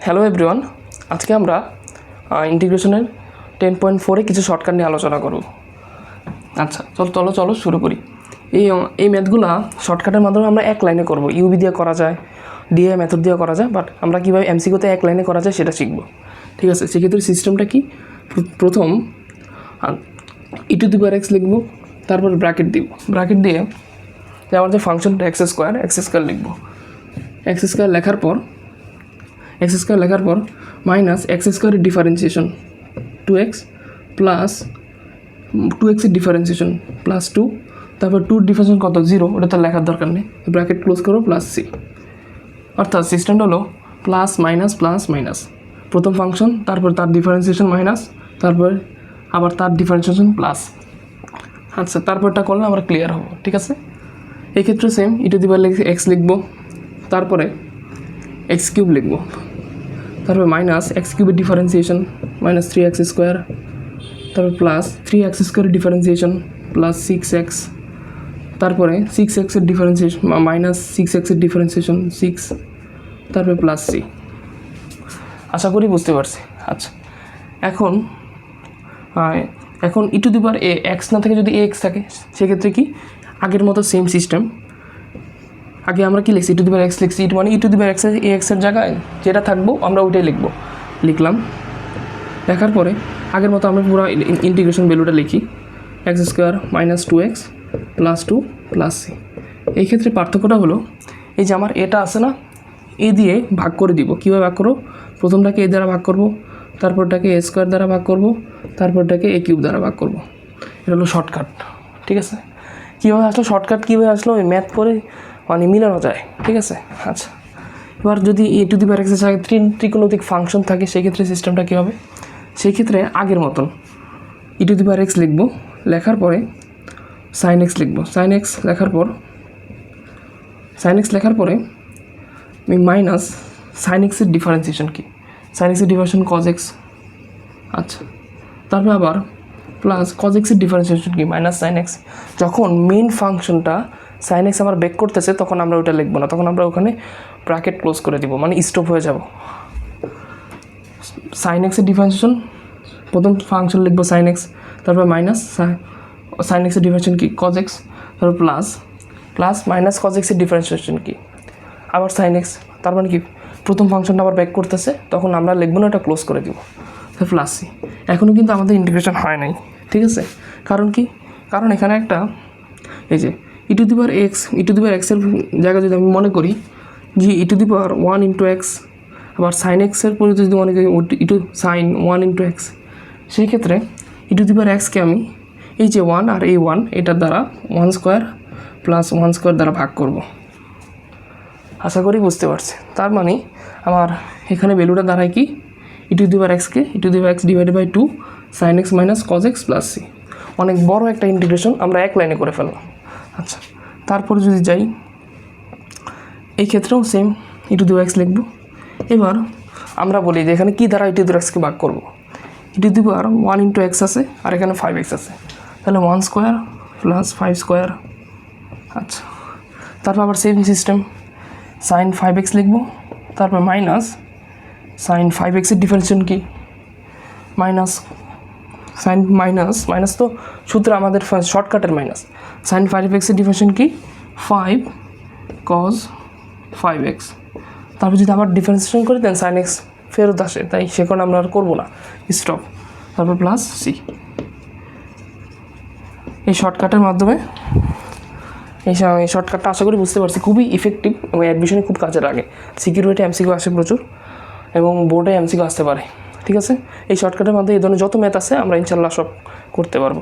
Hello everyone, আজকে আমরা ইন্টিগ্রেশনের 10.4 কিছু শর্টকাট নিয়ে আলোচনা করব। আচ্ছা চলো শুরু করি। এই ম্যাথগুলা শর্টকাটের মাধ্যমে আমরা এক লাইনে করব। ইউবি দিয়ে করা যায়, ডিএ মেথড দিয়ে করা যায়, বাট আমরা কীভাবে এমসিকিউতে এক লাইনে করা যায় সেটা শিখব। ঠিক আছে, সেক্ষেত্রে সিস্টেমটা কি, প্রথম e⁻x লিখব, তারপর ব্র্যাকেট দিব, ব্র্যাকেট দিয়ে আমার যে ফাংশনটা এক্স স্কোয়ার লিখব। এক্স স্কোয়ার লেখার পর মাইনাস এক্স স্কোয়ারের ডিফারেন্সিয়েশন 2x প্লাস 2x-এর ডিফারেন্সিয়েশন প্লাস 2, তারপর 2 ডিফারেন্সিয়েশন কত 0, ওটা তো লেখার দরকার নেই, ব্র্যাকেট ক্লোজ করো প্লাস c। অর্থাৎ সিস্টেমটা হলো প্লাস মাইনাস প্রথম ফাংশন, তারপর তার ডিফারেন্সিয়েশন মাইনাস, তারপর আবার তার ডিফারেন্সিয়েশন প্লাস। আচ্ছা, তারপরটা করলে আমরা ক্লিয়ার হবো। ঠিক আছে, এই ক্ষেত্রে সেম e⁻x লিখবো, তারপরে x³ লিখবো, তারপর minus x³ differentiation minus 3x square, তারপর plus 3x² differentiation plus 6x, তারপরে 6x-এর ডিফারেন্সিয়েশন মাইনাস 6x-এর ডিফারেন্সিয়েশন 6, তারপরে প্লাস c। আশা করি বুঝতে পারছি। আচ্ছা, এখন e⁻x না থেকে যদি ax থাকে, সেক্ষেত্রে কি আগের মতো সেম সিস্টেম। আগে আমরা কি লিখছি, e⁻x লিখছি, মানে e⁻x-এর জায়গায় যেটা থাকবো আমরা ওইটাই লিখলাম। লেখার পরে আগের মতো আমরা পুরো ইন্টিগ্রেশন ভ্যালুটা লিখি, x² minus 2x plus 2 plus c। এই ক্ষেত্রে পার্থক্যটা হলো এই যে আমার এটা আছে না, এ দিয়ে ভাগ করে দিব। কীভাবে ভাগ করবো, প্রথমটাকে এ দ্বারা ভাগ করব, তারপরটাকে a² দ্বারা ভাগ করব, তারপরটাকে a³ দ্বারা ভাগ করব। এটা হলো শর্টকাট। ঠিক আছে, কীভাবে আসলো শর্টকাট, কীভাবে আসলো ওই ম্যাথ করে মানে মিলানো যায়। ঠিক আছে, আচ্ছা এবার যদি e⁻x-এর জায়গায় ত্রিকোণমিতিক ফাংশন থাকে, সেক্ষেত্রে সিস্টেমটা কী হবে, সেই ক্ষেত্রে আগের মতন e⁻x লিখব, লেখার পরে sin x লিখব, sin x লেখার পরে মাইনাস sin x-এর ডিফারেন্সিয়েশন কি, sin x-এর ডিফারেন্সিয়েশন cos x। আচ্ছা, তারপরে আবার প্লাস cos x-এর ডিফারেন্সিয়েশন কি, মাইনাস sin x। যখন মেইন ফাংশনটা sin x আমার বেক করতেছে, তখন আমরা ওটা লিখবো না, তখন আমরা ওখানে ব্র্যাকেট ক্লোজ করে দিব, মানে স্টপ হয়ে যাব। sin x-এর ডিফারেন্সিয়েশন, প্রথম ফাংশন লিখবো sin x, তারপর মাইনাস sin x-এর ডিফারেন্সিয়েশন কি cos x, তারপর প্লাস মাইনাস cos x-এর ডিফারেন্সিয়েশন কি আবার sin x। তার মানে কি প্রথম ফাংশনটা আবার ব্যাক করতেছে, তখন আমরা লিখবো না, এটা ক্লোজ করে দিব, তারপর প্লাস c। এখনও কিন্তু আমাদের ইন্টিগ্রেশন হয় নাই। ঠিক আছে, কারণ কি, কারণ এখানে একটা এই যে e⁻x-এর জায়গায় যদি আমি মনে করি যে e⁻1 × x, আবার sin x-এর পরিবর্তে যদি মনে করি sin 1 × x, সেই ক্ষেত্রে e⁻x-কে আমি এই যে 1 আর এই 1 এটার দ্বারা 1² প্লাস 1² দ্বারা ভাগ করব। আশা করি বুঝতে পারছি। তার মানে আমার এখানে ভ্যালুটা দাঁড়ায় কি, e⁻x-কে e⁻x / 2 sin x minus cos x plus c। অনেক বড় একটা ইন্টিগ্রেশন আমরা এক লাইনে করে ফেললাম। আচ্ছা, তারপরে যদি যাই, এই ক্ষেত্রেও সেম e⁻x লিখব। এবার আমরা বলি যে এখানে কী দ্বারা e⁻x-কে ভাগ করব, e⁻1 × x আছে আর এখানে 5x আছে, তাহলে 1² প্লাস 5²। আচ্ছা, তারপর আবার সেম সিস্টেম, sin 5x লিখব, তারপর মাইনাস sin 5x-এর ডিফারেন্সিয়েশন কি, মাইনাস তো সূত্র আমাদের শর্টকাটের মাইনাস, sin 5x-এর ডিফারেন্সিয়েশন কি 5 cos 5x। তারপর যদি আবার ডিফারেন্সিয়েশন করি দেন sin x ফেরত আসে, তাই সে কারণে আমরা আর করবো না, স্টপ, তারপর প্লাস c। এই শর্টকাটের মাধ্যমে এই শর্টকাটটা আশা করি বুঝতে পারছি, খুবই ইফেক্টিভ এবং অ্যাডমিশনে খুব কাজে লাগে। সিকিউরিটি এমসিকিউ আসে প্রচুর এবং বোর্ডে এমসিকিউ আসতে পারে। ঠিক আছে, এই শর্টকাটের মাধ্যমে এই ধরনের যত ম্যাথ আছে আমরা ইনশাল্লাহ সব করতে পারবো।